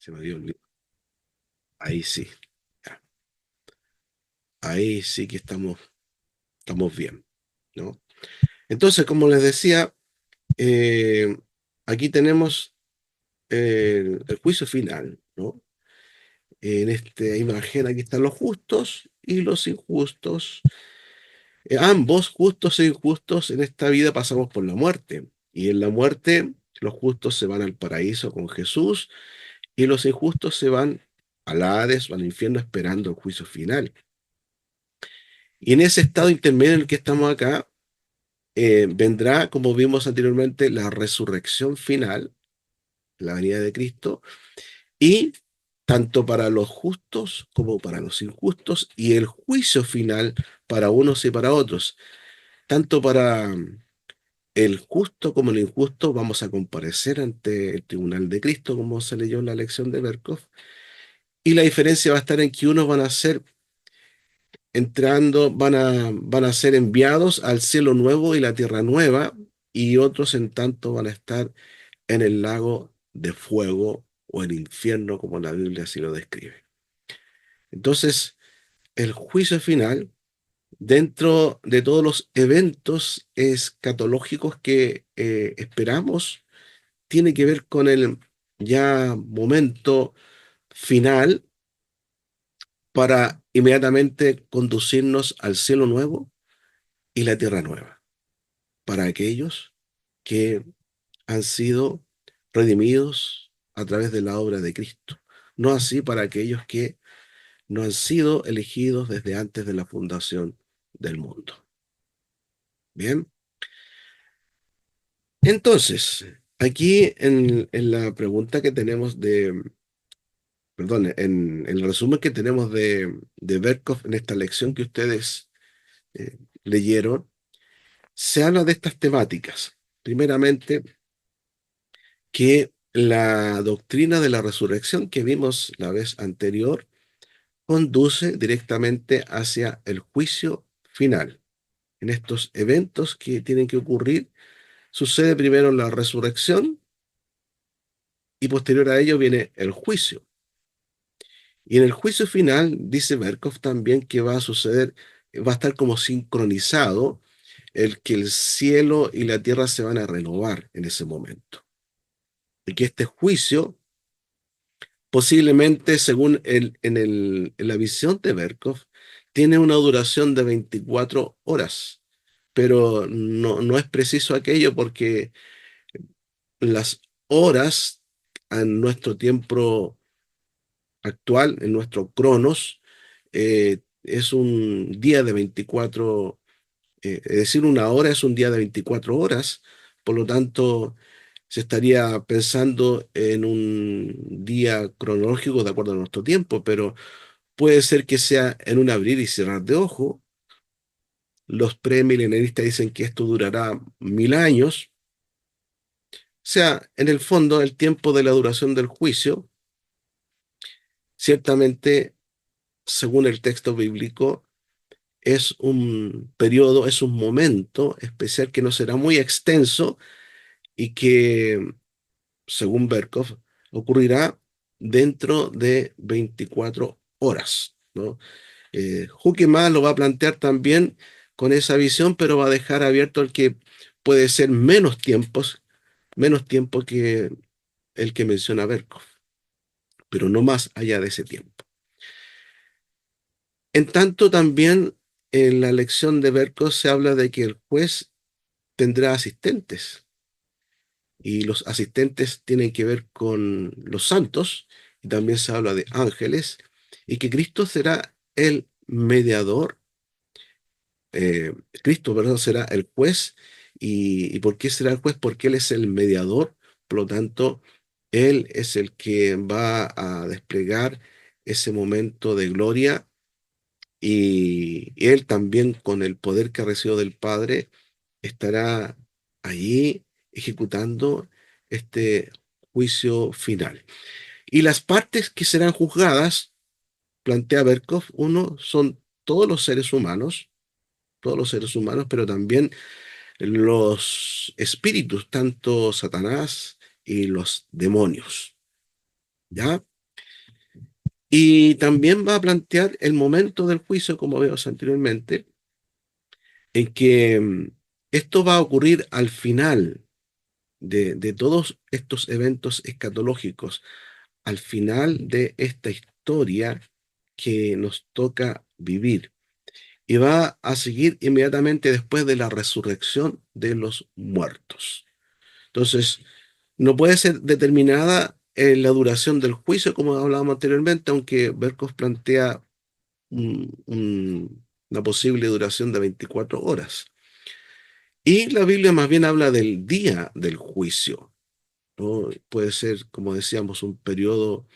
Se me dio el... Ahí sí, ya. Ahí sí que estamos bien, ¿no? Entonces, como les decía, eh, aquí tenemos el juicio final, ¿no? En esta imagen aquí están los justos y los injustos. Ambos, justos e injustos, en esta vida pasamos por la muerte. Y en la muerte, los justos se van al paraíso con Jesús y los injustos se van al Hades o al infierno esperando el juicio final. Y en ese estado intermedio en el que estamos acá, vendrá, como vimos anteriormente, la resurrección final, la venida de Cristo, y tanto para los justos como para los injustos, y el juicio final para unos y para otros. Tanto para el justo como el injusto vamos a comparecer ante el tribunal de Cristo, como se leyó en la lección de Berkov, y la diferencia va a estar en que unos van a ser entrando, van a ser enviados al cielo nuevo y la tierra nueva, y otros en tanto van a estar en el lago de fuego o el infierno, como la Biblia así lo describe. Entonces, el juicio final, dentro de todos los eventos escatológicos que esperamos, tiene que ver con el ya momento final para inmediatamente conducirnos al cielo nuevo y la tierra nueva, para aquellos que han sido redimidos a través de la obra de Cristo. No así para aquellos que no han sido elegidos desde antes de la fundación del mundo. Bien, entonces, aquí en la pregunta que tenemos perdón, en el resumen que tenemos de Berkov en esta lección que ustedes leyeron, se habla de estas temáticas. Primeramente, que la doctrina de la resurrección que vimos la vez anterior conduce directamente hacia el juicio final. En estos eventos que tienen que ocurrir, sucede primero la resurrección y posterior a ello viene el juicio. Y en el juicio final, dice Berkov también que va a suceder, va a estar como sincronizado el que el cielo y la tierra se van a renovar en ese momento. Y que este juicio, posiblemente, según en la visión de Berkov, tiene una duración de 24 horas, pero no es preciso aquello porque las horas en nuestro tiempo actual, en nuestro cronos, es un día de 24, es decir, una hora es un día de 24 horas, por lo tanto, se estaría pensando en un día cronológico de acuerdo a nuestro tiempo, pero puede ser que sea en un abrir y cerrar de ojo. Los premilenaristas dicen que esto durará 1000 años. O sea, en el fondo, el tiempo de la duración del juicio, ciertamente, según el texto bíblico, es un periodo, es un momento especial que no será muy extenso y que, según Berkov, ocurrirá dentro de 24 horas, ¿no? Huckema lo va a plantear también con esa visión, pero va a dejar abierto el que puede ser menos tiempo que el que menciona Berkov, pero no más allá de ese tiempo. En tanto, también en la lección de Berkov se habla de que el juez tendrá asistentes y los asistentes tienen que ver con los santos y también se habla de ángeles y que Cristo será el mediador, eh, Cristo, perdón, será el juez. ¿Y por qué será el juez? Porque Él es el mediador, por lo tanto, Él es el que va a desplegar ese momento de gloria y Él también con el poder que ha recibido del Padre estará allí ejecutando este juicio final. Y las partes que serán juzgadas, plantea Berkov, uno, son todos los seres humanos, pero también los espíritus, tanto Satanás y los demonios. ¿Ya? Y también va a plantear el momento del juicio, como vimos anteriormente, en que esto va a ocurrir al final de todos estos eventos escatológicos, al final de esta historia que nos toca vivir. Y va a seguir inmediatamente después de la resurrección de los muertos. Entonces, no puede ser determinada la duración del juicio, como hablábamos anteriormente, aunque Berkov plantea una posible duración de 24 horas. Y la Biblia más bien habla del día del juicio, ¿no? Puede ser, como decíamos, un periodo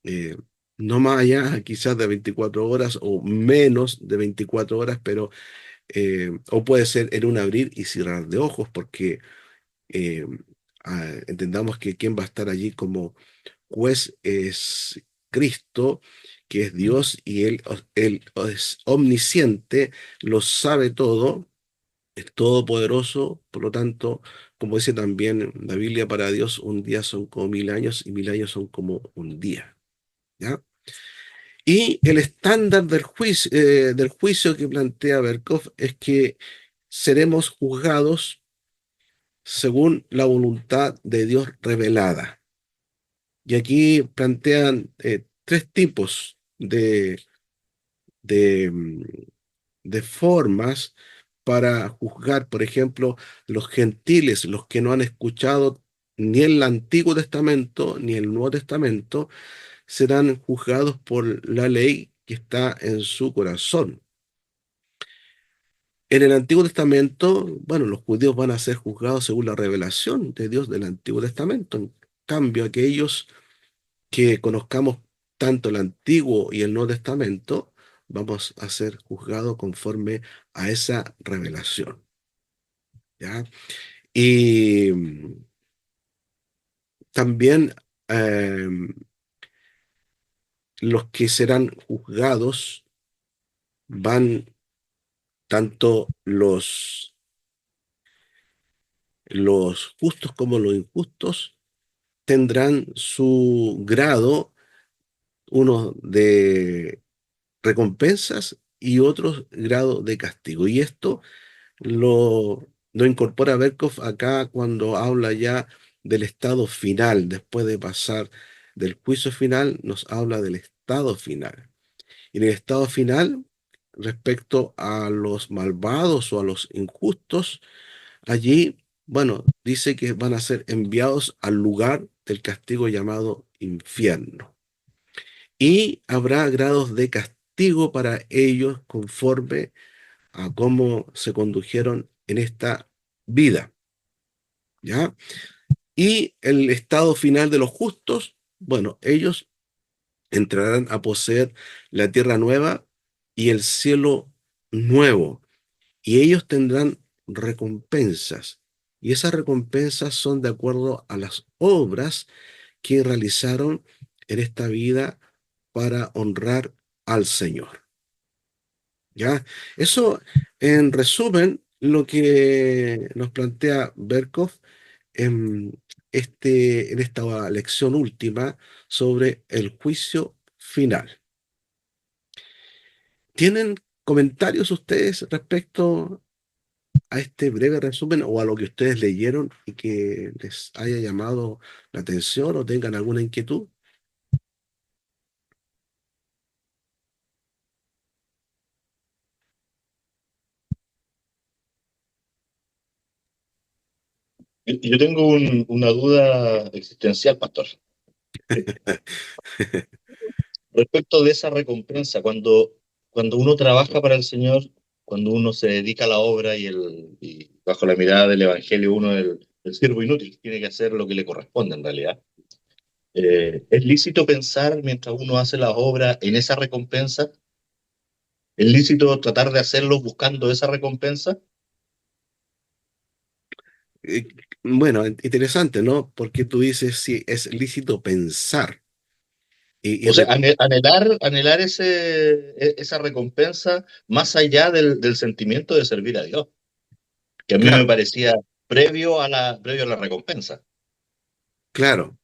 eh, no más allá quizás de 24 horas o menos de 24 horas, pero o puede ser en un abrir y cerrar de ojos, porque eh, entendamos que quien va a estar allí como juez es Cristo, que es Dios y él es omnisciente, lo sabe todo, es todopoderoso, por lo tanto, como dice también la Biblia, para Dios un día son como 1000 años y 1000 años son como un día, ¿ya? Y el estándar del juicio que plantea Berkov es que seremos juzgados según la voluntad de Dios revelada. Y aquí plantean tres tipos de, mm, de formas para juzgar, por ejemplo, los gentiles, los que no han escuchado ni el Antiguo Testamento ni el Nuevo Testamento, serán juzgados por la ley que está en su corazón. En el Antiguo Testamento, bueno, los judíos van a ser juzgados según la revelación de Dios del Antiguo Testamento. En cambio, aquellos que conozcamos tanto el Antiguo y el Nuevo Testamento, vamos a ser juzgados conforme a esa revelación, ¿ya? Y también eh, los que serán juzgados van tanto los justos como los injustos tendrán su grado, unos de recompensas y otros grado de castigo. Y esto lo incorpora Berkov acá cuando habla ya del estado final. Después de pasar del juicio final, nos habla del estado final. Y en el estado final, respecto a los malvados o a los injustos, allí, bueno, dice que van a ser enviados al lugar del castigo llamado infierno. Y habrá grados de castigo para ellos conforme a cómo se condujeron en esta vida, ¿ya? Y el estado final de los justos, bueno, ellos entrarán a poseer la tierra nueva y el cielo nuevo, y ellos tendrán recompensas, y esas recompensas son de acuerdo a las obras que realizaron en esta vida para honrar al Señor. ¿Ya? Eso, en resumen, lo que nos plantea Berkov en, en esta lección última sobre el juicio final. ¿Tienen comentarios ustedes respecto a este breve resumen o a lo que ustedes leyeron y que les haya llamado la atención o tengan alguna inquietud? Yo tengo una duda existencial, pastor, respecto de esa recompensa. Cuando uno trabaja para el Señor, cuando uno se dedica a la obra y bajo la mirada del Evangelio, uno es el siervo inútil, tiene que hacer lo que le corresponde en realidad. ¿Es lícito pensar mientras uno hace la obra en esa recompensa? ¿Es lícito tratar de hacerlo buscando esa recompensa? Eh, bueno, interesante, ¿no? Porque tú dices si es lícito pensar. Y O sea, re- anhelar esa recompensa más allá del sentimiento de servir a Dios, que a mí me claro, parecía previo a la recompensa. claro,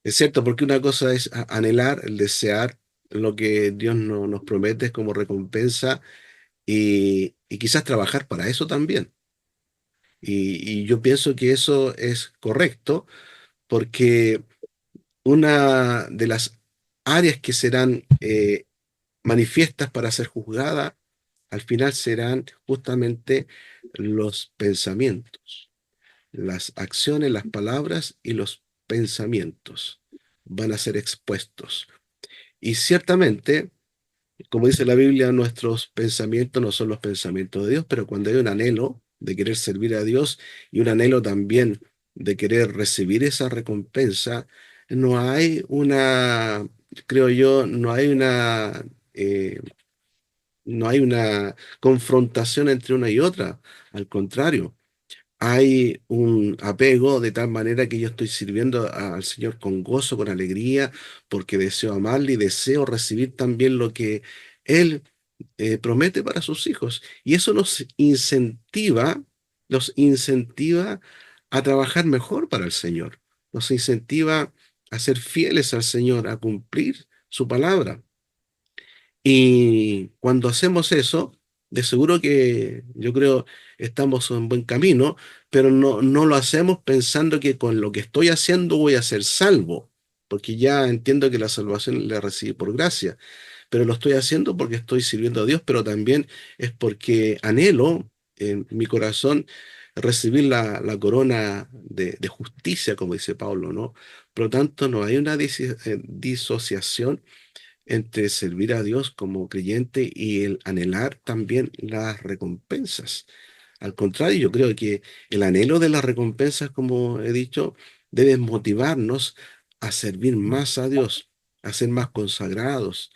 es cierto, porque una cosa es anhelar, el desear, lo que Dios nos promete como recompensa y quizás trabajar para eso también. Y yo pienso que eso es correcto porque una de las áreas que serán manifiestas para ser juzgadas, al final serán justamente los pensamientos, las acciones, las palabras y los pensamientos van a ser expuestos. Y ciertamente, como dice la Biblia, nuestros pensamientos no son los pensamientos de Dios, pero cuando hay un anhelo de querer servir a Dios y un anhelo también de querer recibir esa recompensa, no hay una, creo yo, eh, no hay una confrontación entre una y otra. Al contrario, hay un apego de tal manera que yo estoy sirviendo al Señor con gozo, con alegría, porque deseo amarle y deseo recibir también lo que Él promete para sus hijos. Y eso nos incentiva a trabajar mejor para el Señor, nos incentiva a ser fieles al Señor, a cumplir su palabra. Y cuando hacemos eso, de seguro que yo creo estamos en buen camino, pero no lo hacemos pensando que con lo que estoy haciendo voy a ser salvo, porque ya entiendo que la salvación la recibí por gracia, pero lo estoy haciendo porque estoy sirviendo a Dios, pero también es porque anhelo en mi corazón recibir la corona de justicia, como dice Pablo, ¿no? Por lo tanto, no hay una disociación entre servir a Dios como creyente y el anhelar también las recompensas. Al contrario, yo creo que el anhelo de las recompensas, como he dicho, debe motivarnos a servir más a Dios, a ser más consagrados,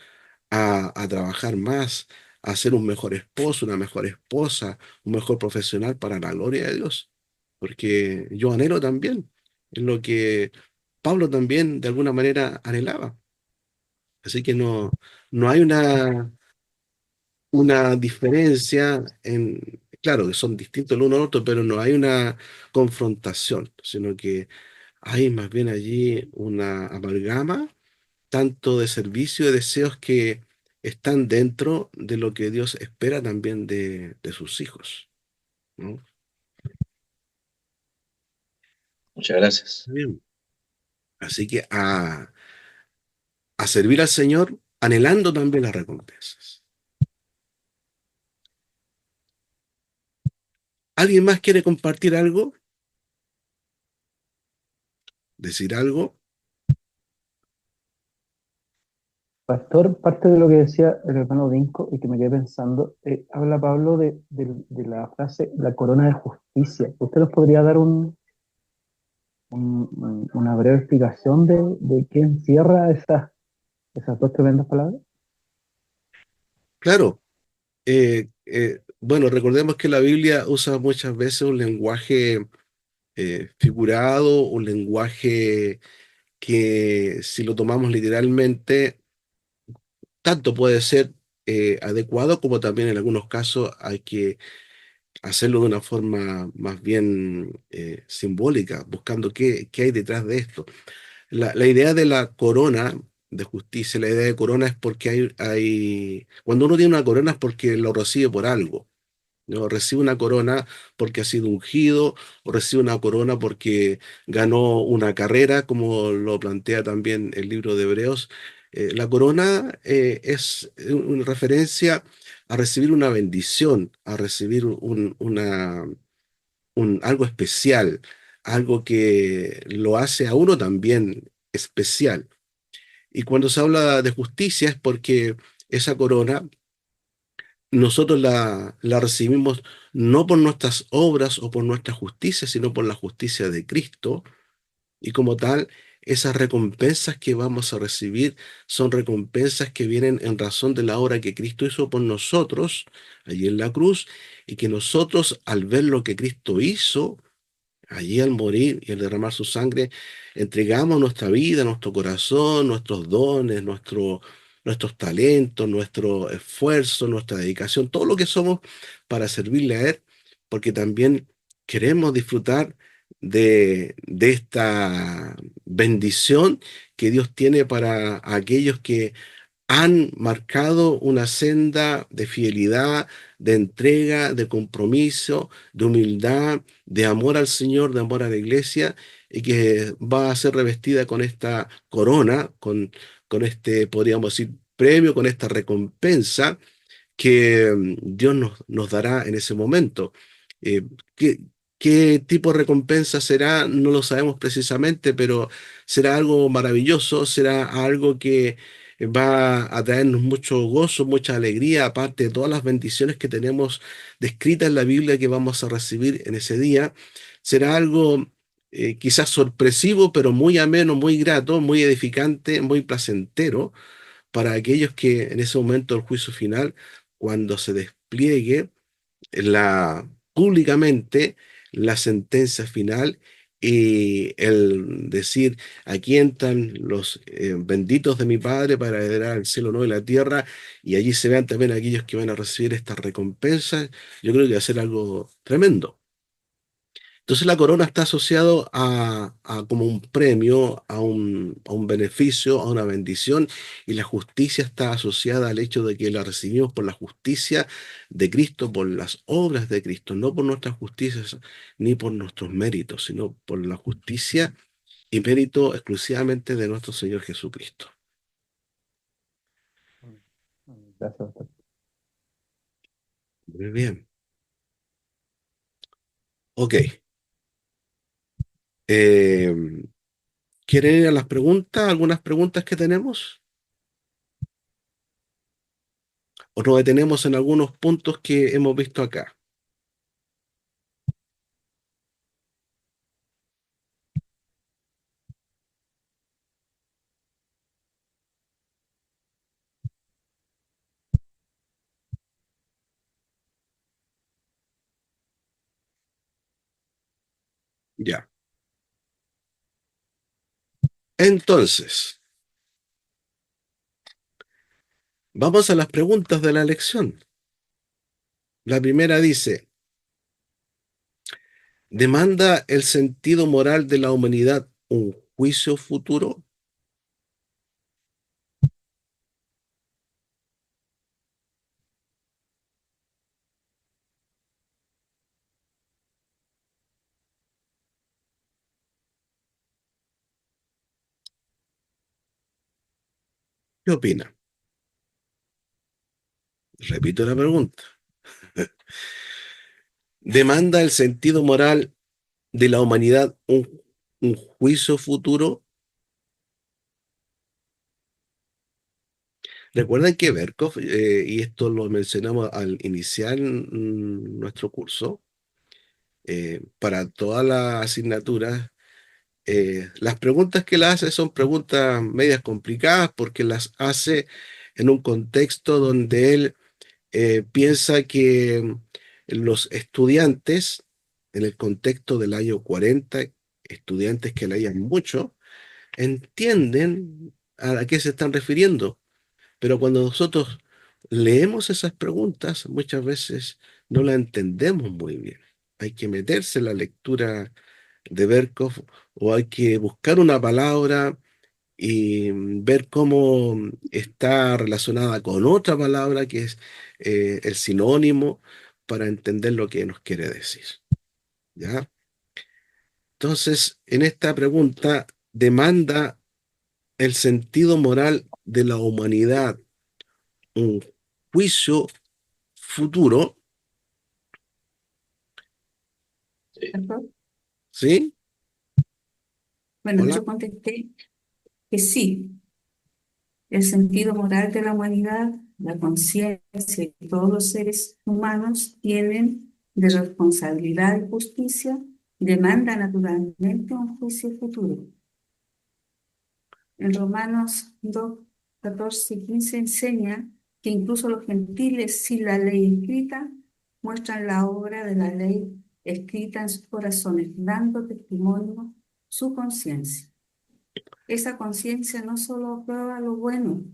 a trabajar más, a ser un mejor esposo, una mejor esposa, un mejor profesional para la gloria de Dios. Porque yo anhelo también, es lo que Pablo también de alguna manera anhelaba. Así que no hay una diferencia claro, que son distintos el uno al otro, pero no hay una confrontación, sino que hay más bien allí una amalgama tanto de servicio y deseos que están dentro de lo que Dios espera también de sus hijos, ¿no? Muchas gracias. Bien. Así que a servir al Señor, anhelando también las recompensas. ¿Alguien más quiere compartir algo? ¿Decir algo? Pastor, parte de lo que decía el hermano Vinco y que me quedé pensando, habla Pablo de la frase la corona de justicia. ¿Usted nos podría dar una breve explicación de qué encierra esas dos tremendas palabras? Claro. Bueno, recordemos que la Biblia usa muchas veces un lenguaje figurado, un lenguaje que si lo tomamos literalmente, tanto puede ser adecuado como también en algunos casos hay que hacerlo de una forma más bien simbólica, buscando qué hay detrás de esto. La idea de la corona de justicia, la idea de corona es porque cuando uno tiene una corona es porque lo recibe por algo. ¿No? Recibe una corona porque ha sido ungido, o recibe una corona porque ganó una carrera, como lo plantea también el libro de Hebreos. La corona es una referencia a recibir una bendición, a recibir algo especial, algo que lo hace a uno también especial. Y cuando se habla de justicia es porque esa corona nosotros la recibimos no por nuestras obras o por nuestra justicia, sino por la justicia de Cristo. Y como tal, esas recompensas que vamos a recibir son recompensas que vienen en razón de la obra que Cristo hizo por nosotros allí en la cruz y que nosotros al ver lo que Cristo hizo, allí al morir y al derramar su sangre, entregamos nuestra vida, nuestro corazón, nuestros dones, nuestros talentos, nuestro esfuerzo, nuestra dedicación, todo lo que somos para servirle a Él, porque también queremos disfrutar de esta bendición que Dios tiene para aquellos que han marcado una senda de fidelidad, de entrega, de compromiso, de humildad, de amor al Señor, de amor a la iglesia, y que va a ser revestida con esta corona, con este, podríamos decir, premio, con esta recompensa que Dios nos dará en ese momento. Eh, ¿qué, qué tipo de recompensa será? No lo sabemos precisamente, pero será algo maravilloso, será algo que va a traernos mucho gozo, mucha alegría, aparte de todas las bendiciones que tenemos descritas en la Biblia que vamos a recibir en ese día. Será algo quizás sorpresivo, pero muy ameno, muy grato, muy edificante, muy placentero para aquellos que en ese momento del juicio final, cuando se despliegue públicamente la sentencia final y el decir, aquí entran los benditos de mi Padre para heredar el cielo nuevo y la tierra, y allí se vean también aquellos que van a recibir estas recompensas, yo creo que va a ser algo tremendo. Entonces la corona está asociado a como un premio, a un beneficio, a una bendición, y la justicia está asociada al hecho de que la recibimos por la justicia de Cristo, por las obras de Cristo, no por nuestras justicias ni por nuestros méritos, sino por la justicia y mérito exclusivamente de nuestro Señor Jesucristo. Gracias, pastor. Muy bien. Ok. Eh, ¿Quieren ir a las preguntas? ¿Algunas preguntas que tenemos? ¿O nos detenemos en algunos puntos que hemos visto acá? Ya. Entonces, vamos a las preguntas de la lección. La primera dice, ¿demanda el sentido moral de la humanidad un juicio futuro? ¿Qué opina? Repito la pregunta. ¿Demanda el sentido moral de la humanidad un juicio futuro? Recuerden que Berkov, y esto lo mencionamos al iniciar nuestro curso, para todas las asignaturas, las preguntas que él hace son preguntas medias complicadas porque las hace en un contexto donde él piensa que los estudiantes, en el contexto del año 40, estudiantes que leían mucho, entienden a qué se están refiriendo. Pero cuando nosotros leemos esas preguntas, muchas veces no las entendemos muy bien. Hay que meterse en la lectura de Berkov o hay que buscar una palabra y ver cómo está relacionada con otra palabra que es el sinónimo para entender lo que nos quiere decir. ¿Ya? Entonces, en esta pregunta demanda el sentido moral de la humanidad un juicio futuro, Sí. ¿Cierto? ¿sí? Bueno, Hola. yo contesté que sí, el sentido moral de la humanidad, la conciencia y todos los seres humanos tienen de responsabilidad y justicia, demanda naturalmente un juicio futuro. En Romanos 2, 14 y 15 enseña que incluso los gentiles sin la ley escrita muestran la obra de la ley escrita en sus corazones, dando testimonio su conciencia. Esa conciencia no solo aprueba lo bueno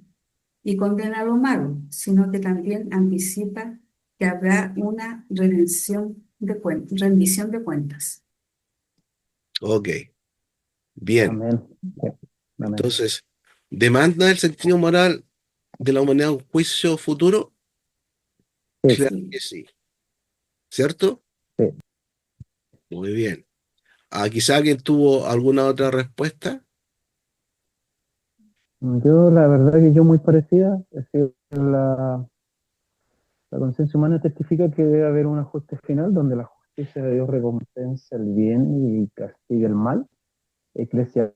y condena lo malo, sino que también anticipa que habrá una rendición de cuentas. Ok, bien. Amén. Sí, amén. Entonces, demanda el sentido moral de la humanidad un juicio futuro? Sí, Claro que sí, ¿cierto? sí. Muy bien. Quizá alguien tuvo alguna otra respuesta. Yo, la verdad que yo muy parecida, es decir, la conciencia humana testifica que debe haber un ajuste final donde la justicia de Dios recompensa el bien y castiga el mal. Eclesiastés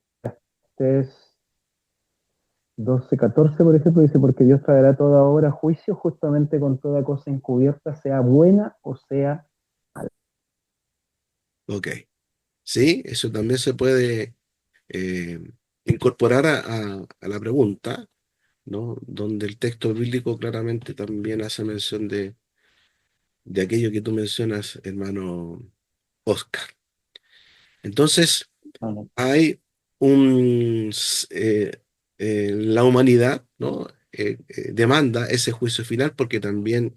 12:14, por ejemplo, dice, porque Dios traerá toda obra a juicio justamente con toda cosa encubierta, sea buena o sea mala. Ok. Sí, eso también se puede eh, incorporar a la pregunta, ¿no? Donde el texto bíblico claramente también hace mención de aquello que tú mencionas, hermano Oscar. Entonces, Mala. hay la humanidad, ¿no? Demanda ese juicio final porque también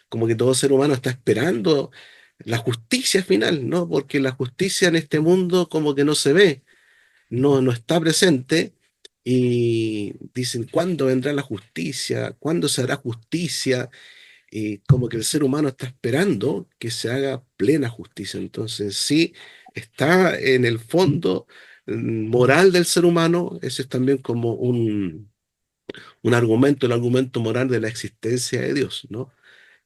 como que todo ser humano está esperando la justicia final, ¿no? Porque la justicia en este mundo como que no se ve, no está presente y dicen, ¿cuándo vendrá la justicia? ¿Cuándo se hará justicia? Y como que el ser humano está esperando que se haga plena justicia. Entonces, sí, está en el fondo moral del ser humano, ese es también como un argumento, el argumento moral de la existencia de Dios, ¿no?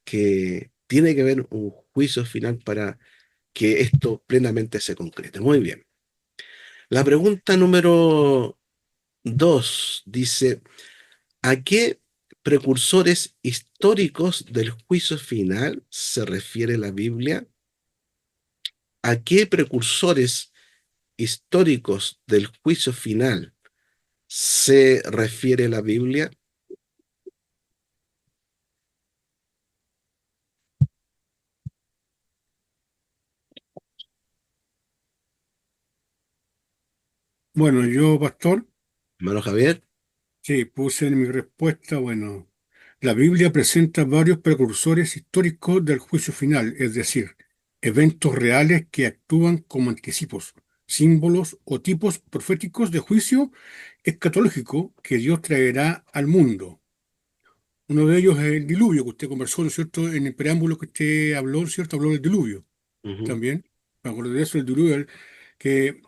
Que tiene que haber un juicio final para que esto plenamente se concrete. Muy bien. La pregunta número 2 dice, ¿a qué precursores históricos del juicio final se refiere la Biblia? ¿A qué precursores históricos del juicio final se refiere la Biblia? Bueno, yo, pastor, Hermano Javier. sí, puse en mi respuesta, bueno, la Biblia presenta varios precursores históricos del juicio final, es decir, eventos reales que actúan como anticipos, símbolos o tipos proféticos de juicio escatológico que Dios traerá al mundo. Uno de ellos es el diluvio que usted conversó, ¿no es cierto? En el preámbulo que usted habló, ¿no es cierto? Habló del diluvio Ujú. también. Me acuerdo de eso, el diluvio, que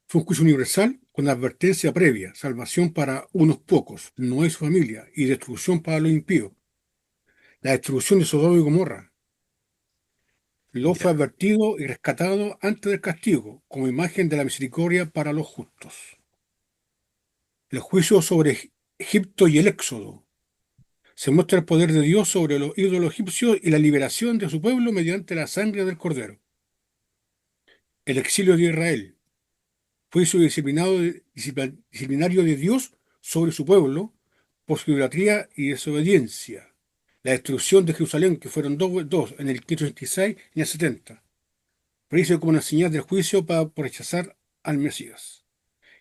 fue un juicio universal con advertencia previa, salvación para unos pocos, no es su familia, y destrucción para los impíos. La destrucción de Sodoma y Gomorra. Lot Ya, fue advertido y rescatado antes del castigo, como imagen de la misericordia para los justos. El juicio sobre Egipto y el Éxodo. Se muestra el poder de Dios sobre los ídolos egipcios y la liberación de su pueblo mediante la sangre del Cordero. El exilio de Israel. Juicio disciplinario de Dios sobre su pueblo por su idolatría y desobediencia. La destrucción de Jerusalén, que fueron dos en el 586 y en el 70. Precio como una señal del juicio para por rechazar al Mesías.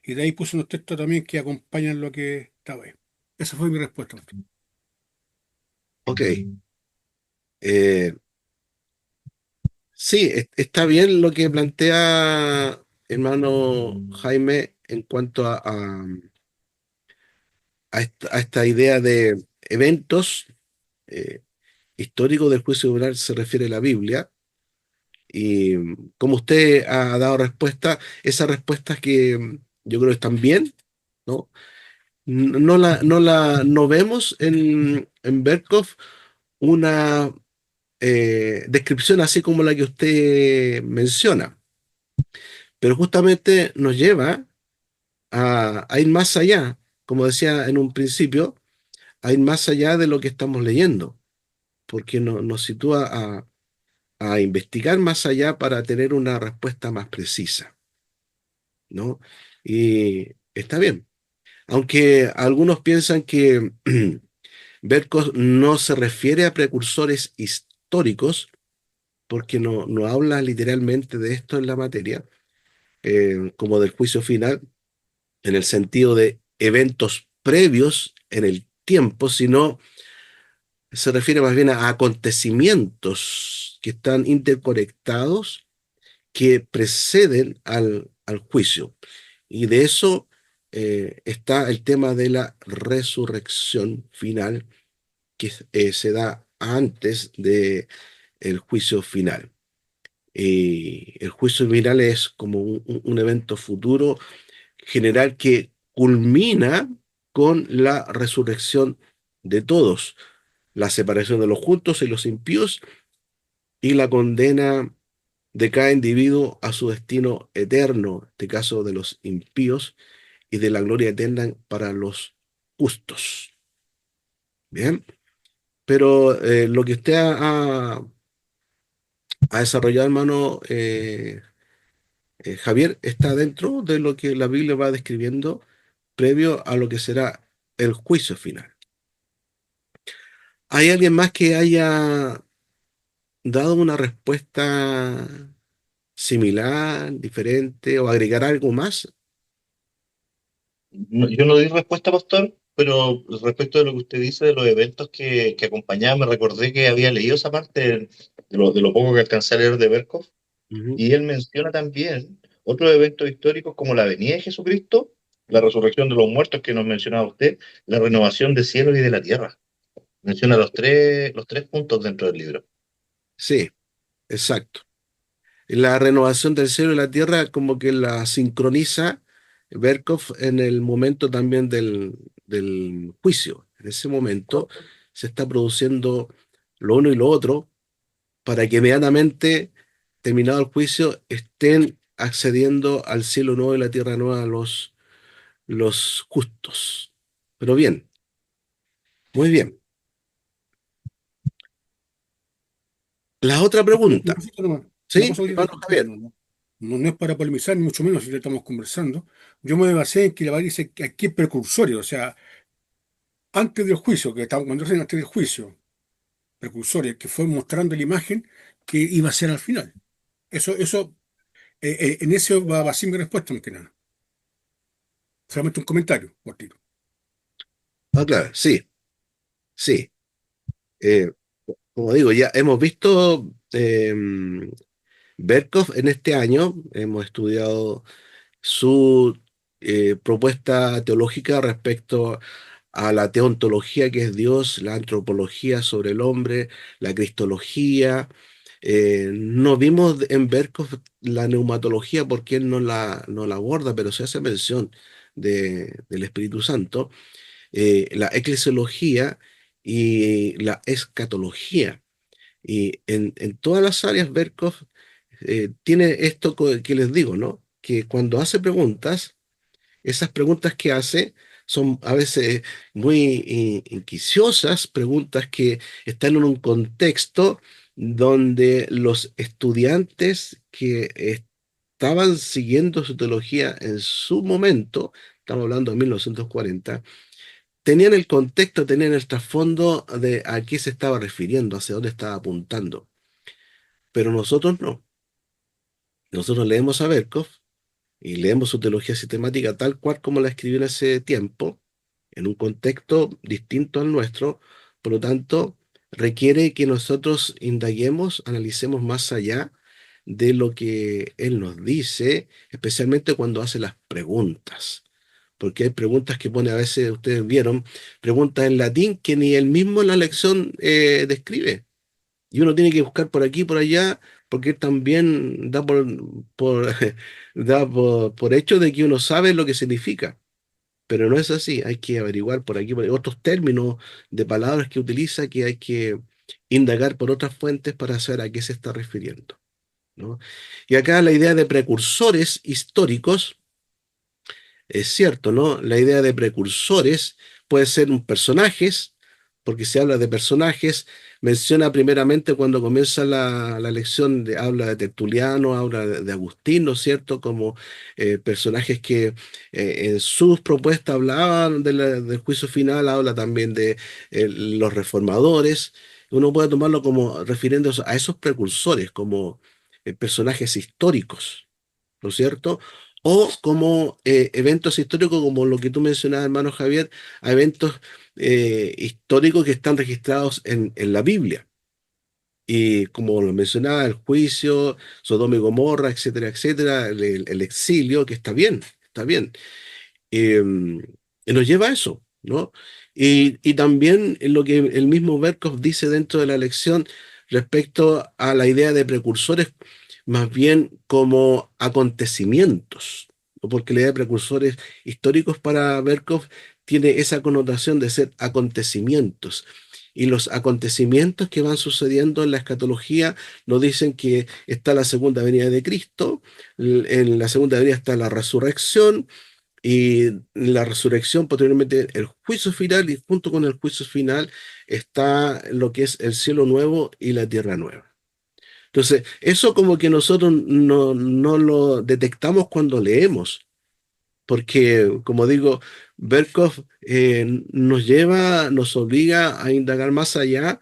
Y de ahí puse unos textos también que acompañan lo que estaba ahí. Esa fue mi respuesta. ok. Eh, sí, está bien lo que plantea hermano Jaime en cuanto a esta idea de eventos eh, históricos del juicio final se refiere a la Biblia. Y como usted ha dado respuesta, esas respuestas que yo creo que están bien, ¿no? No vemos en Berkov una descripción así como la que usted menciona, pero justamente nos lleva a ir más allá, como decía en un principio, a ir más allá de lo que estamos leyendo, porque nos sitúa a investigar más allá para tener una respuesta más precisa, ¿no? Y está bien, aunque algunos piensan que Berkos no se refiere a precursores históricos, porque no habla literalmente de esto en la materia, como del juicio final, en el sentido de eventos previos en el tiempo, sino se refiere más bien a acontecimientos que están interconectados, que preceden al juicio. Y de eso está el tema de la resurrección final que se da antes de el juicio final. El juicio final es como un evento futuro general que culmina con la resurrección de todos, la separación de los justos y los impíos y la condena de cada individuo a su destino eterno, en este caso de los impíos, y de la gloria eterna para los justos. Bien, pero lo que usted ha desarrollado, hermano Javier, está dentro de lo que la Biblia va describiendo previo a lo que será el juicio final. ¿Hay alguien más que haya dado una respuesta similar, diferente o agregar algo más? Yo no di respuesta, pastor, pero respecto de lo que usted dice de los eventos que acompañaban, me recordé que había leído esa parte de lo poco que alcancé a leer de Berkov, Ujú. y él menciona también otros eventos históricos como la venida de Jesucristo, la resurrección de los muertos que nos mencionaba usted, la renovación del cielo y de la tierra. Menciona los tres puntos dentro del libro. Sí, exacto. La renovación del cielo y la tierra como que la sincroniza Berkov en el momento también del juicio. En ese momento se está produciendo lo uno y lo otro para que inmediatamente, terminado el juicio, estén accediendo al cielo nuevo y la tierra nueva los justos. Pero bien, muy bien. La otra Una pregunta, cosita nomás, una ¿sí, cosa que hermano Javier? no es para polemizar, ni mucho menos, si ya estamos conversando. Yo me basé en que la Biblia dice que aquí es precursores, o sea, antes del juicio, que estamos cuando dicen antes del juicio, precursores, que fue mostrando la imagen que iba a ser al final. Eso, en eso va a basar mi respuesta, más que nada. Solamente un comentario, cortito. Ah, claro, sí, sí. Eh, Como digo, ya hemos visto Berkov en este año, hemos estudiado su propuesta teológica respecto a la teontología que es Dios, la antropología sobre el hombre, la cristología. No vimos en Berkov la neumatología porque él no la aborda, pero se hace mención del Espíritu Santo, la eclesiología y la escatología. Y en todas las áreas, Berkov tiene esto que les digo, ¿no? Que cuando hace preguntas, esas preguntas que hace son a veces muy inquisiosas, preguntas que están en un contexto donde los estudiantes que estaban siguiendo su teología en su momento, estamos hablando de 1940, tenían el contexto, tenían el trasfondo de a qué se estaba refiriendo, hacia dónde estaba apuntando. Pero nosotros no. Nosotros leemos a Berkov y leemos su teología sistemática tal cual como la escribió en ese tiempo, en un contexto distinto al nuestro. Por lo tanto, requiere que nosotros indaguemos, analicemos más allá de lo que él nos dice, especialmente cuando hace las preguntas. Porque hay preguntas que pone a veces, ustedes vieron, preguntas en latín que ni él mismo en la lección describe. Y uno tiene que buscar por aquí y por allá, porque él también por, da por hecho de que uno sabe lo que significa. Pero no es así, hay que averiguar por aquí, por ahí, otros términos de palabras que utiliza que hay que indagar por otras fuentes para saber a qué se está refiriendo, ¿no? Y acá la idea de precursores históricos es cierto, ¿no? La idea de precursores puede ser un personajes, porque se habla de personajes, menciona primeramente cuando comienza la lección, habla de Tertuliano, habla de Agustín, ¿no es cierto? Como personajes que en sus propuestas hablaban del juicio final, habla también de los reformadores. Uno puede tomarlo como refiriéndose a esos precursores, como personajes históricos, ¿no es cierto? O como eventos históricos, como lo que tú mencionabas, hermano Javier, a eventos históricos que están registrados en la Biblia. Y como lo mencionaba, el juicio, Sodoma y Gomorra, etcétera, etcétera, el exilio, que está bien, está bien. y nos lleva a eso, ¿no? Y también lo que el mismo Berkov dice dentro de la lección respecto a la idea de precursores, más bien como acontecimientos, ¿no? Porque la idea de precursores históricos para Berkov tiene esa connotación de ser acontecimientos. Y los acontecimientos que van sucediendo en la escatología nos dicen que está la segunda venida de Cristo, en la segunda venida está la resurrección, y la resurrección, posteriormente el juicio final, y junto con el juicio final está lo que es el cielo nuevo y la tierra nueva. Entonces, eso como que nosotros no lo detectamos cuando leemos, porque, como digo, Berkov nos lleva, nos obliga a indagar más allá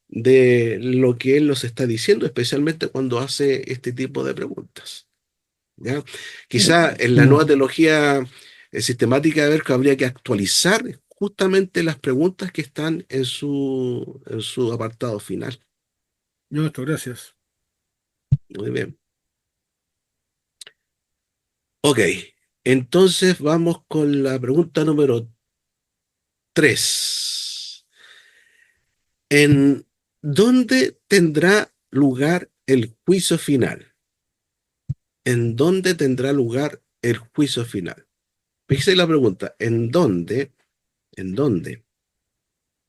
de lo que él nos está diciendo, especialmente cuando hace este tipo de preguntas. ¿Ya? Quizá en la nueva teología sistemática de Berkov habría que actualizar justamente las preguntas que están en su apartado final. No, esto, gracias. Muy bien. Ok, entonces vamos con la pregunta número 3. ¿En dónde tendrá lugar el juicio final? ¿En dónde tendrá lugar el juicio final? Fíjese la pregunta, en dónde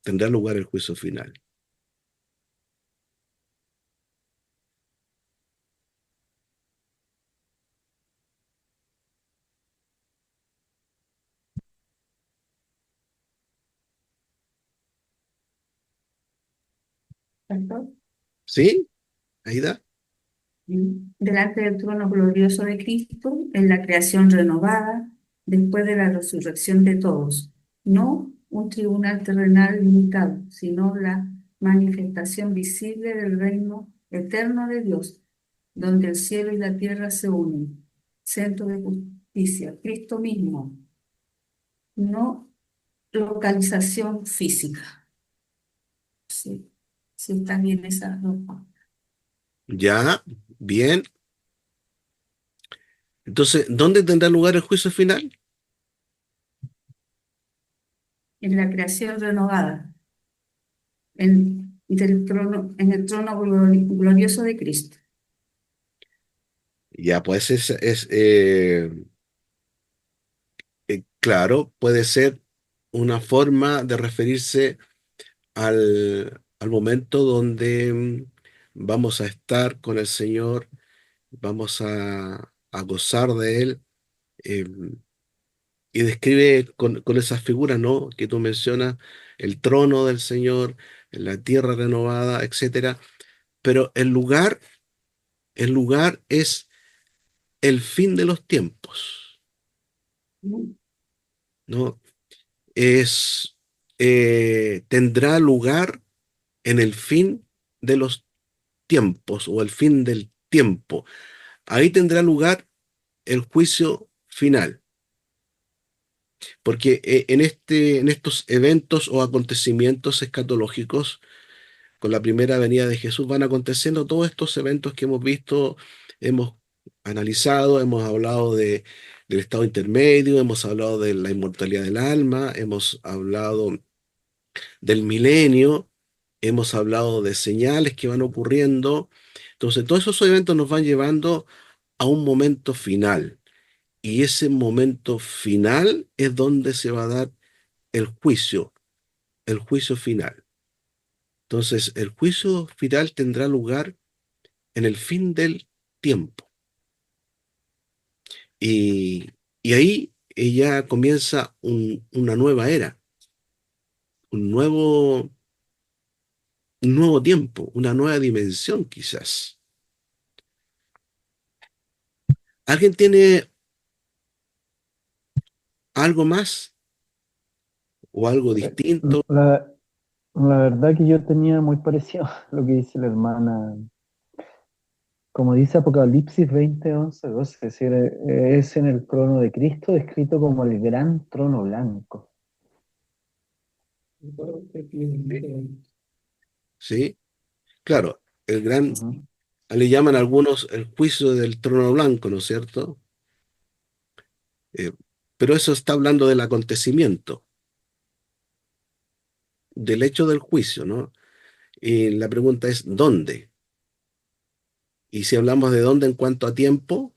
tendrá lugar el juicio final? Pastor. ¿Sí? Aida. Delante del trono glorioso de Cristo, en la creación renovada, después de la resurrección de todos. No un tribunal terrenal limitado, sino la manifestación visible del reino eterno de Dios, donde el cielo y la tierra se unen. Centro de justicia, Cristo mismo, no localización física. Sí, sí están bien esas dos. Ya, bien. Entonces, ¿dónde tendrá lugar el juicio final? En la creación renovada, en el trono glorioso de Cristo. Ya, pues claro, puede ser una forma de referirse al momento donde vamos a estar con el Señor, vamos a gozar de Él, eh, y describe con esas figuras, ¿no? Que tú mencionas, el trono del Señor, la tierra renovada, etcétera. Pero el lugar es el fin de los tiempos, ¿no? Es, tendrá lugar en el fin de los tiempos o el fin del tiempo. Ahí tendrá lugar el juicio final, porque en estos eventos o acontecimientos escatológicos, con la primera venida de Jesús, van aconteciendo todos estos eventos que hemos visto, hemos analizado, hemos hablado del estado intermedio, hemos hablado de la inmortalidad del alma, hemos hablado del milenio, hemos hablado de señales que van ocurriendo. Entonces, todos esos eventos nos van llevando a un momento final. Y ese momento final es donde se va a dar el juicio final. Entonces, el juicio final tendrá lugar en el fin del tiempo. Y, y ahí ella comienza una nueva era, un nuevo, un nuevo tiempo, una nueva dimensión quizás. ¿Alguien tiene algo más o algo distinto? La verdad que yo tenía muy parecido a lo que dice la hermana. Como dice Apocalipsis 20:11-12, es decir, es en el trono de Cristo descrito como el gran trono blanco. ¿Sí? Claro, el gran, Ujú. le llaman algunos el juicio del trono blanco, ¿no es cierto? Eh, pero eso está hablando del acontecimiento, del hecho del juicio, ¿no? Y la pregunta es, ¿dónde? Y si hablamos de dónde en cuanto a tiempo,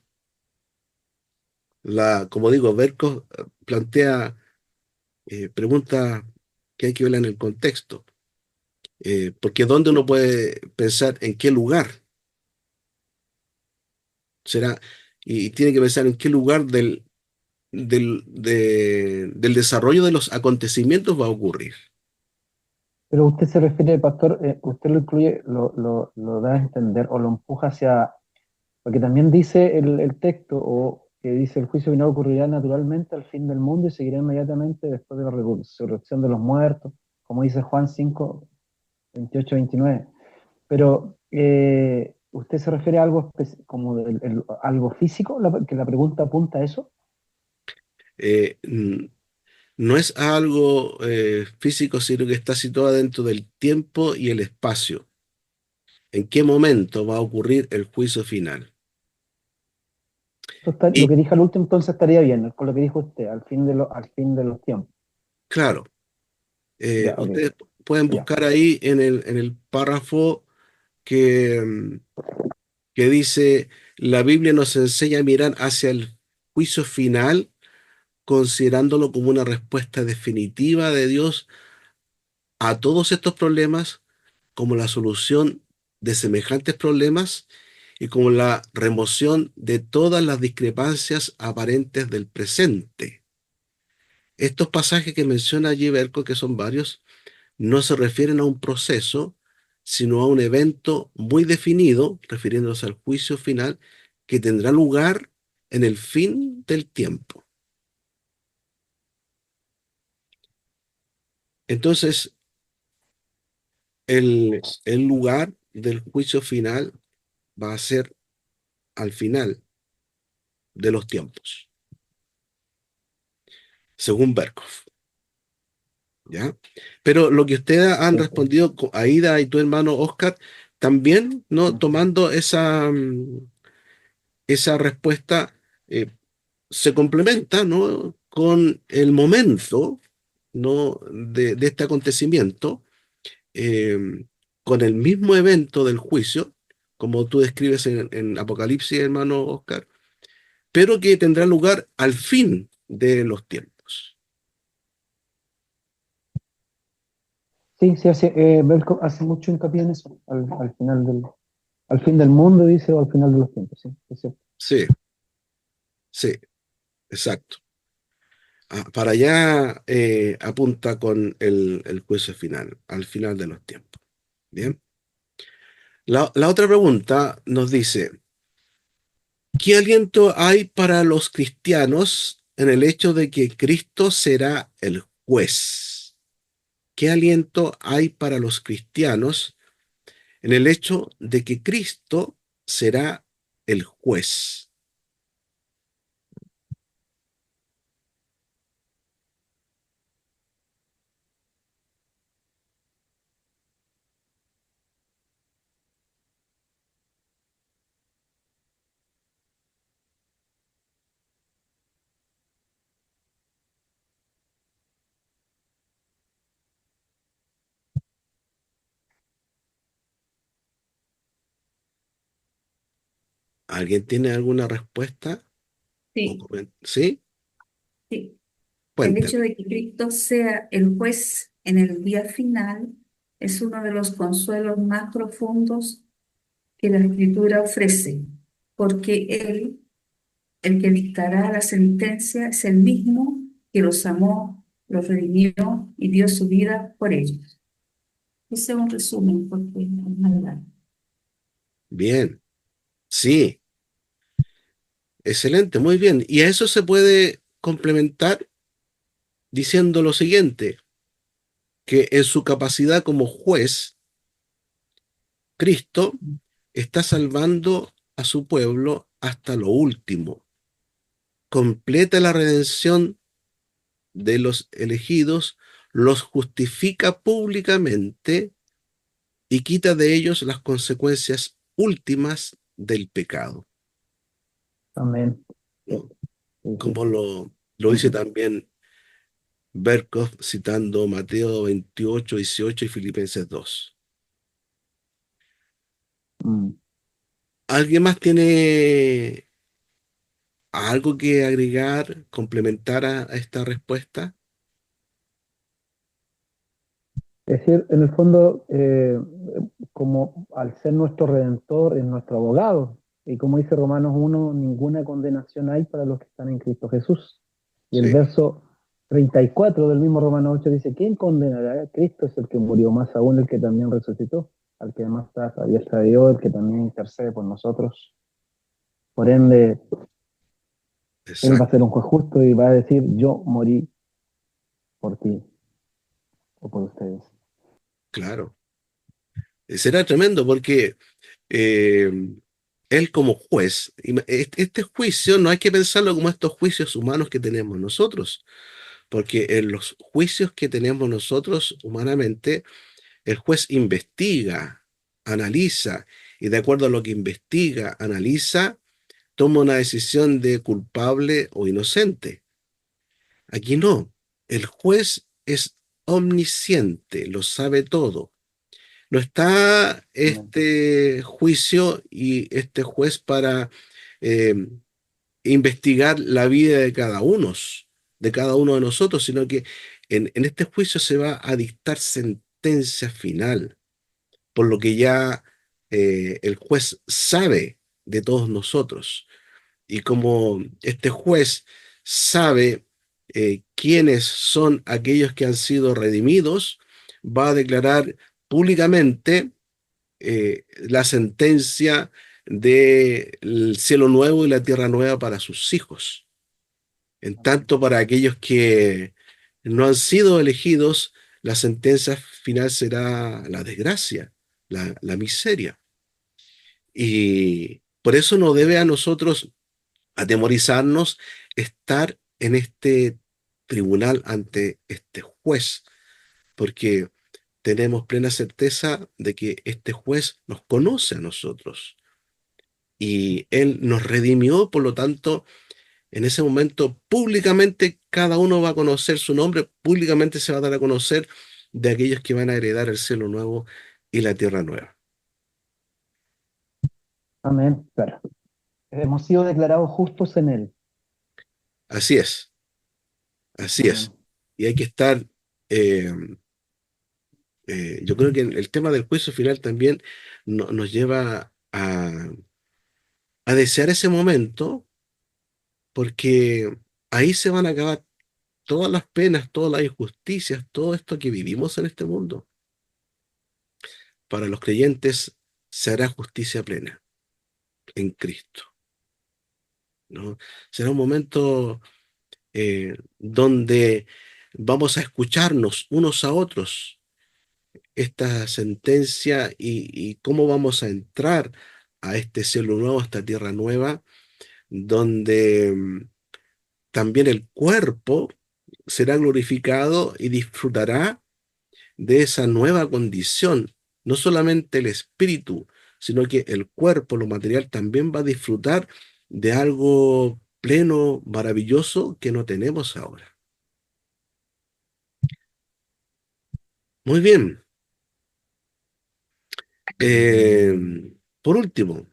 como digo, Berkov plantea preguntas que hay que ver en el contexto. Porque ¿dónde uno puede pensar en qué lugar será? Y tiene que pensar en qué lugar del desarrollo de los acontecimientos va a ocurrir. Pero usted se refiere, pastor, usted lo incluye, lo da a entender o lo empuja hacia, porque también dice el texto, o que dice el juicio final ocurrirá naturalmente al fin del mundo y seguirá inmediatamente después de la resurrección de los muertos, como dice Juan 5, 28, 29. Pero ¿usted se refiere a algo como algo físico? Que la pregunta apunta a eso. Eh, n- no es algo físico, sino que está situado dentro del tiempo y el espacio. ¿En qué momento va a ocurrir el juicio final? Lo Y que dije al último entonces estaría bien, con lo que dijo usted, al fin de los tiempos. claro, Ya, ok. ustedes pueden Ya. buscar ahí en el párrafo que dice, la Biblia nos enseña a mirar hacia el juicio final, considerándolo como una respuesta definitiva de Dios a todos estos problemas, como la solución de semejantes problemas y como la remoción de todas las discrepancias aparentes del presente. Estos pasajes que menciona allí Berco, que son varios, no se refieren a un proceso, sino a un evento muy definido, refiriéndose al juicio final, que tendrá lugar en el fin del tiempo. Entonces, el lugar del juicio final va a ser al final de los tiempos, según Berkov, ¿ya? Pero lo que ustedes han Sí, respondido, Aida y tu hermano Oscar, también, ¿no? sí. Tomando esa respuesta, eh, se complementa, ¿no? Con el momento, ¿no? de este acontecimiento, eh, con el mismo evento del juicio, como tú describes en Apocalipsis, hermano Oscar, pero que tendrá lugar al fin de los tiempos. Sí, sí, Belko hace mucho hincapié en eso, al fin del mundo, dice, o al final de los tiempos, sí, es cierto. Sí, sí, exacto. Para allá apunta con el juicio final, al final de los tiempos. Bien. La otra pregunta nos dice, ¿qué aliento hay para los cristianos en el hecho de que Cristo será el juez? ¿Qué aliento hay para los cristianos en el hecho de que Cristo será el juez? ¿Alguien tiene alguna respuesta? Sí, ¿Sí? sí. El hecho Cuénteme. de que Cristo sea el juez en el día final es uno de los consuelos más profundos que la Escritura ofrece, porque Él, el que dictará la sentencia, es el mismo que los amó, los redimió y dio su vida por ellos. Ese es un resumen, porque es más largo. Bien. Sí, excelente, muy bien. Y a eso se puede complementar diciendo lo siguiente, que en su capacidad como juez, Cristo está salvando a su pueblo hasta lo último. Completa la redención de los elegidos, los justifica públicamente y quita de ellos las consecuencias últimas del pecado. Amén. ¿No? Sí, sí, Como lo Lo dice Ujú. también Berkov citando Mateo 28, 18 y Filipenses 2. Mm. ¿Alguien más tiene algo que agregar, complementar a esta respuesta? Es decir, en el fondo, como al ser nuestro redentor, es nuestro abogado. Y como dice Romanos 1, ninguna condenación hay para los que están en Cristo Jesús. Y el Sí, verso 34 del mismo Romanos 8 dice, ¿quién condenará? Cristo es el que murió, más aún el que también resucitó, al que además está a diestra de Dios, el que también intercede por nosotros. Por ende, Él va a ser exacto, un juez justo y va a decir, yo morí por ti o por ustedes. claro. Será tremendo porque eh, él como juez, este juicio no hay que pensarlo como estos juicios humanos que tenemos nosotros, porque en los juicios que tenemos nosotros humanamente, el juez investiga, analiza, y de acuerdo a lo que investiga, analiza, toma una decisión de culpable o inocente. Aquí no. El juez es omnisciente, lo sabe todo. No está Amén. este juicio y este juez para eh, investigar la vida de cada uno de nosotros, sino que en este juicio se va a dictar sentencia final, por lo que ya el juez sabe de todos nosotros. Y como este juez sabe quiénes son aquellos que han sido redimidos, va a declarar públicamente la sentencia del cielo nuevo y la tierra nueva para sus hijos. En tanto, para aquellos que no han sido elegidos, la sentencia final será la desgracia, la miseria. Y por eso no debe a nosotros atemorizarnos estar en este tribunal ante este juez, porque tenemos plena certeza de que este juez nos conoce a nosotros y él nos redimió, por lo tanto, en ese momento públicamente cada uno va a conocer su nombre, públicamente se va a dar a conocer de aquellos que van a heredar el cielo nuevo y la tierra nueva. Amén. Claro. Hemos sido declarados justos en Él. Así es, así es. Amén. Y hay que estar, eh, yo creo que el tema del juicio final también nos lleva a desear ese momento, porque ahí se van a acabar todas las penas, todas las injusticias, todo esto que vivimos en este mundo. Para los creyentes se hará justicia plena en Cristo, ¿no? Será un momento donde vamos a escucharnos unos a otros esta sentencia y cómo vamos a entrar a este cielo nuevo, a esta tierra nueva, donde también el cuerpo será glorificado y disfrutará de esa nueva condición. No solamente el espíritu, sino que el cuerpo, lo material, también va a disfrutar de algo pleno, maravilloso que no tenemos ahora. Muy bien. Eh, por último,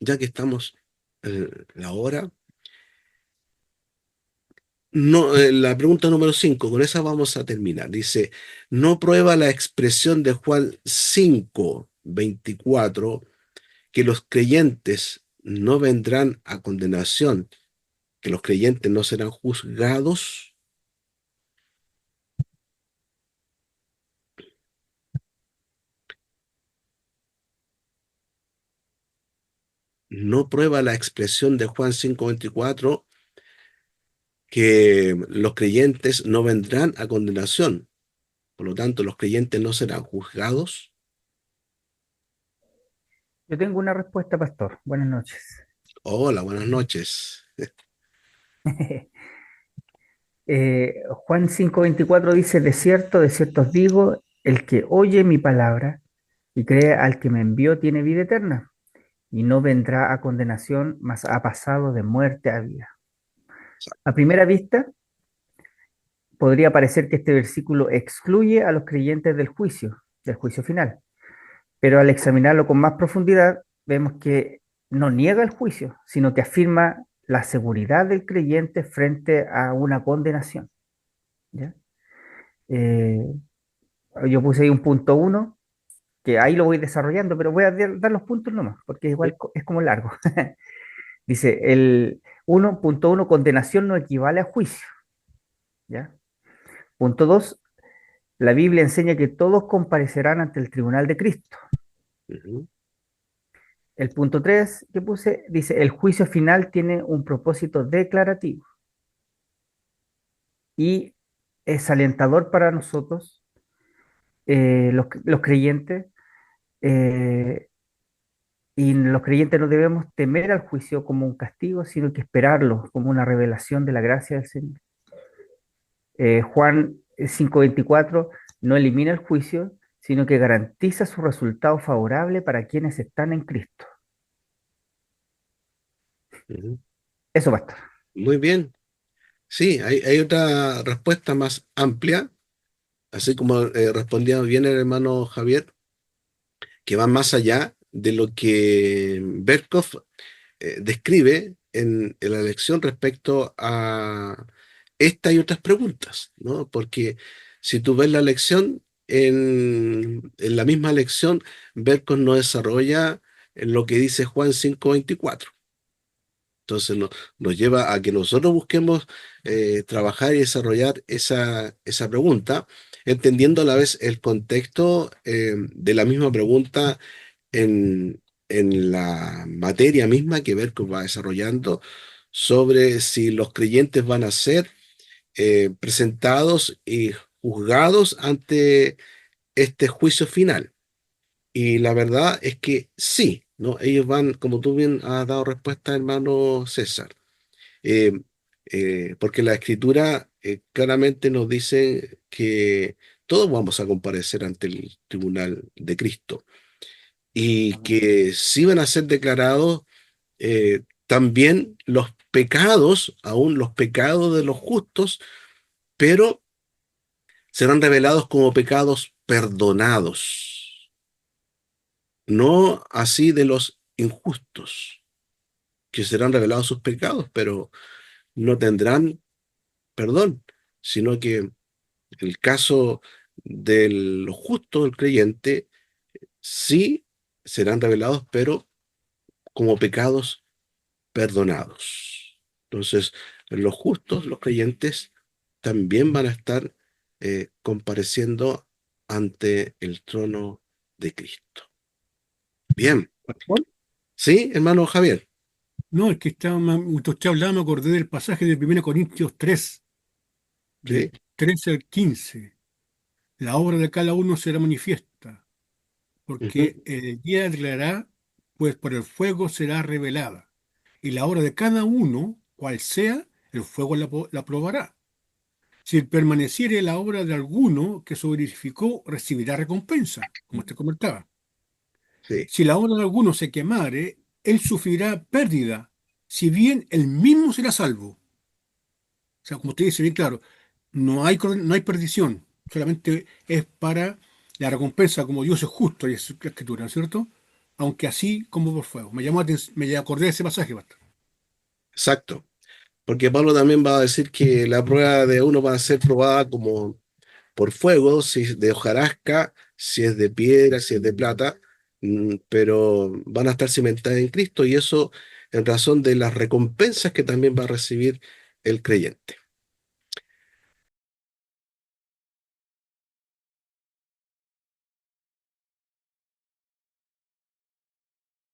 ya que estamos en la hora, no, la pregunta número 5, con esa vamos a terminar. Dice, ¿no prueba la expresión de Juan 5:24 que los creyentes no vendrán a condenación, que los creyentes no serán juzgados? ¿No prueba la expresión de Juan 5:24 que los creyentes no vendrán a condenación? Por lo tanto, los creyentes no serán juzgados. Yo tengo una respuesta, pastor. Buenas noches. Hola, buenas noches. Juan 5:24 dice, de cierto os digo, el que oye mi palabra y cree al que me envió tiene vida eterna, y no vendrá a condenación, mas ha pasado de muerte a vida. A primera vista, podría parecer que este versículo excluye a los creyentes del juicio final. Pero al examinarlo con más profundidad, vemos que no niega el juicio, sino que afirma la seguridad del creyente frente a una condenación. ¿Ya? Eh, yo puse ahí un punto 1, que ahí lo voy desarrollando, pero voy a dar los puntos nomás, porque igual es como largo. Dice, el 1.1, condenación no equivale a juicio. ¿Ya? Punto 2, la Biblia enseña que todos comparecerán ante el tribunal de Cristo. Ujú. El punto 3 que puse dice, el juicio final tiene un propósito declarativo y es alentador para nosotros, los creyentes, eh, y los creyentes no debemos temer al juicio como un castigo, sino que esperarlo como una revelación de la gracia del Señor. Juan 5:24 no elimina el juicio, sino que garantiza su resultado favorable para quienes están en Cristo. Ujú. Eso basta. Muy bien. Sí, hay otra respuesta más amplia, así como respondía bien el hermano Javier, que va más allá de lo que Berkov describe en la lección respecto a esta y otras preguntas, ¿no? Porque si tú ves la lección, en la misma lección, Berkov no desarrolla lo que dice Juan 5:24. Entonces nos lleva a que nosotros busquemos trabajar y desarrollar esa pregunta, entendiendo a la vez el contexto de la misma pregunta en la materia misma que Berkov va desarrollando sobre si los creyentes van a ser presentados y juzgados ante este juicio final. Y la verdad es que sí, ¿no? Ellos van, como tú bien has dado respuesta, hermano César, eh, porque la escritura claramente nos dice que todos vamos a comparecer ante el tribunal de Cristo y que sí van a ser declarados también los pecados, aún los pecados de los justos, pero serán revelados como pecados perdonados, no así de los injustos, que serán revelados sus pecados, pero no tendrán perdón, sino que el caso de los justos, el creyente, sí serán revelados, pero como pecados perdonados. Entonces, los justos, los creyentes, también van a estar compareciendo ante el trono de Cristo. Bien, Pastor. ¿sí, hermano Javier? No, es que mientras usted hablaba, me acordé del pasaje de 1 Corintios 3, Sí. del 13 al 15. La obra de cada uno será manifiesta, Ujú. porque el día declarará, pues por el fuego será revelada. Y la obra de cada uno, cual sea, el fuego la probará. Si permaneciere la obra de alguno que sobreedificó, recibirá recompensa, como usted comentaba. Sí, Si la obra de alguno se quemare, él sufrirá pérdida, si bien él mismo será salvo. O sea, como usted dice bien claro, no hay perdición, solamente es para la recompensa, como Dios es justo y es la escritura, ¿no es cierto? Aunque así como por fuego. Me acordé de ese pasaje, pastor. exacto. Porque Pablo también va a decir que la prueba de uno va a ser probada como por fuego, si es de hojarasca, si es de piedra, si es de plata, pero van a estar cimentadas en Cristo y eso en razón de las recompensas que también va a recibir el creyente.